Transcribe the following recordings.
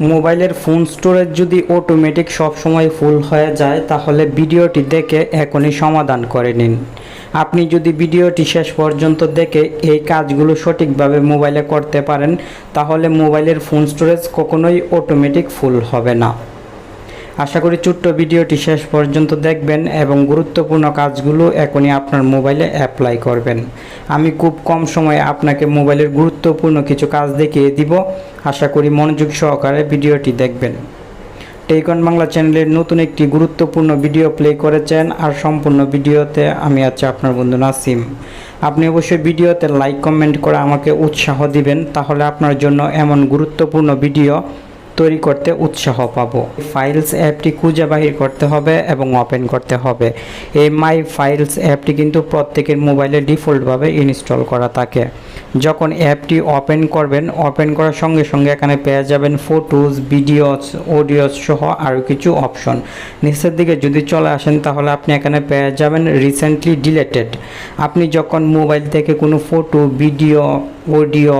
মোবাইলের phone storage যদি automatic সব সময় ফুল হয়ে যায় তাহলে ভিডিওটি দেখে এখনই সমাধান করে নিন। আপনি যদি ভিডিওটি শেষ পর্যন্ত দেখে এই কাজগুলো সঠিকভাবে মোবাইলে করতে পারেন তাহলে মোবাইলের ফোন স্টোরেজ কখনোই অটোমেটিক ফুল হবে না। আশা করি ছোট্ট ভিডিওটি শেষ পর্যন্ত দেখবেন এবং গুরুত্বপূর্ণ কাজগুলো এখনই আপনার মোবাইলে অ্যাপ্লাই করবেন। আমি খুব কম সময়ে আপনাকে মোবাইলের গুরুত্বপূর্ণ কিছু কাজ দেখিয়ে দিব। আশা করি মনোযোগ সহকারে ভিডিওটি দেখবেন। টেকন বাংলা চ্যানেলের নতুন একটি গুরুত্বপূর্ণ ভিডিও প্লে করেছেন আর সম্পূর্ণ ভিডিওতে আমি আছি আপনার বন্ধু নাসিম। আপনি অবশ্যই ভিডিওতে লাইক কমেন্ট করে আমাকে উৎসাহ দিবেন, তাহলে আপনার জন্য এমন গুরুত্বপূর্ণ ভিডিও তৈরি করতে উৎসাহ পাবো। ফাইলস অ্যাপটি খুঁজে বাহির করতে হবে এবং ওপেন করতে হবে। এই মাই ফাইলস অ্যাপটি কিন্তু প্রত্যেকের মোবাইলে ডিফল্টভাবে ইনস্টল করা থাকে। যখন অ্যাপটি ওপেন করবেন, ওপেন করার সঙ্গে সঙ্গে এখানে পেয়ে যাবেন ফটোজ, ভিডিওস, অডিওস সহ আরও কিছু অপশন। নিচের দিকে যদি চলে আসেন তাহলে আপনি এখানে পেয়ে যাবেন রিসেন্টলি ডিলেটেড। আপনি যখন মোবাইল থেকে কোনো ফটো, ভিডিও, অডিও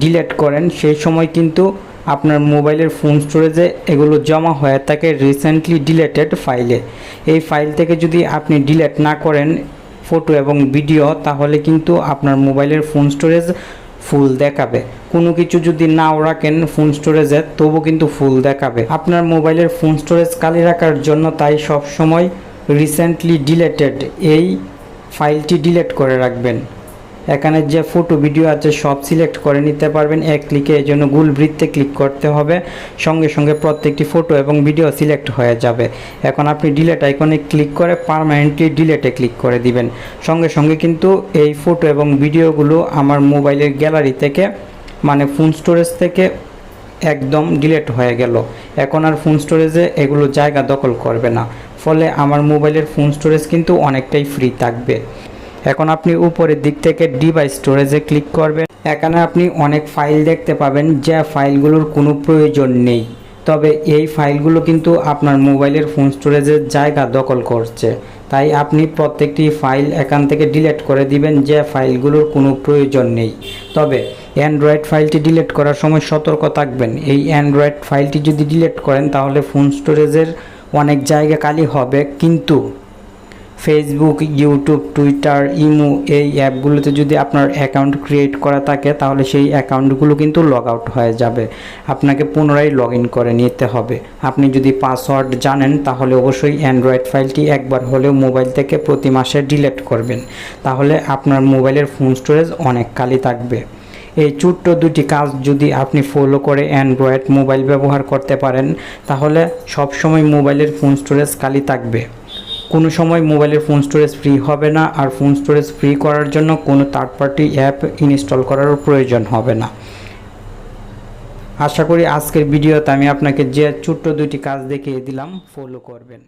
ডিলেট করেন সেই সময় কিন্তু আপনার মোবাইলের ফোন স্টোরেজে এগুলো জমা হয়ে থাকে রিসেন্টলি ডিলেটেড ফাইলে। এই ফাইল থেকে যদি আপনি ডিলেট না করেন ফটো এবং ভিডিও তাহলে কিন্তু আপনার মোবাইলের ফোন স্টোরেজ ফুল দেখাবে। কোনো কিছু যদি নাও রাখেন ফোন স্টোরেজে তবু কিন্তু ফুল দেখাবে। আপনার মোবাইলের ফোন স্টোরেজ খালি রাখার জন্য তাই সব সময় রিসেন্টলি ডিলেটেড এই ফাইলটি ডিলেট করে রাখবেন। এখানে যে ফটো, ভিডিও আছে সব সিলেক্ট করে নিতে পারবেন এক ক্লিকে। এই জন্য গোল বৃত্তে ক্লিক করতে হবে, সঙ্গে সঙ্গে প্রত্যেকটি ফটো এবং ভিডিও সিলেক্ট হয়ে যাবে। এখন আপনি ডিলেট আইকনে ক্লিক করে পার্মানেন্টলি ডিলেটে ক্লিক করে দিবেন। সঙ্গে সঙ্গে কিন্তু এই ফটো এবং ভিডিওগুলো আমার মোবাইলের গ্যালারি থেকে মানে ফোন স্টোরেজ থেকে একদম ডিলেট হয়ে গেল। এখন আর ফোন স্টোরেজে এগুলো জায়গা দখল করবে না, ফলে আমার মোবাইলের ফোন স্টোরেজ কিন্তু অনেকটাই ফ্রি থাকবে। এখন আপনি উপরের দিক থেকে ডিভাইস স্টোরেজে ক্লিক করবেন। এখানে আপনি অনেক ফাইল দেখতে পাবেন যে ফাইলগুলোর কোনো প্রয়োজন নেই, তবে এই ফাইলগুলো কিন্তু আপনার মোবাইলের ফোন স্টোরেজের জায়গা দখল করছে। তাই আপনি প্রত্যেকটি ফাইল এখান থেকে ডিলিট করে দিবেন যে ফাইলগুলোর কোনো প্রয়োজন নেই। তবে অ্যান্ড্রয়েড ফাইলটি ডিলিট করার সময় সতর্ক থাকবেন। এই অ্যান্ড্রয়েড ফাইলটি যদি ডিলিট করেন তাহলে ফোন স্টোরেজের অনেক জায়গা খালি হবে, কিন্তু ফেসবুক, ইউটিউব, টুইটার, ইমো এই অ্যাপগুলোতে যদি আপনার অ্যাকাউন্ট ক্রিয়েট করা থাকে তাহলে সেই অ্যাকাউন্টগুলো কিন্তু লগ আউট হয়ে যাবে। আপনাকে পুনরায় লগ ইন করে নিতে হবে। আপনি যদি পাসওয়ার্ড জানেন তাহলে অবশ্যই অ্যান্ড্রয়েড ফাইলটি একবার হলেও মোবাইল থেকে প্রতি মাসে ডিলিট করবেন, তাহলে আপনার মোবাইলের ফোন স্টোরেজ অনেক খালি থাকবে। এই ছোট্ট দুটি কাজ যদি আপনি ফলো করে অ্যান্ড্রয়েড মোবাইল ব্যবহার করতে পারেন তাহলে সবসময় মোবাইলের ফোন স্টোরেজ খালি থাকবে। কোনো সময় মোবাইলের ফোন স্টোরেজ ফ্রি হবে না, আর ফোন স্টোরেজ ফ্রি করার জন্য কোনো থার্ড পার্টি অ্যাপ ইনস্টল করারও প্রয়োজন হবে না। আশা করি আজকের ভিডিওতে আমি আপনাকে যে ছোট্ট দুটি কাজ দেখিয়ে দিলাম ফলো করবেন।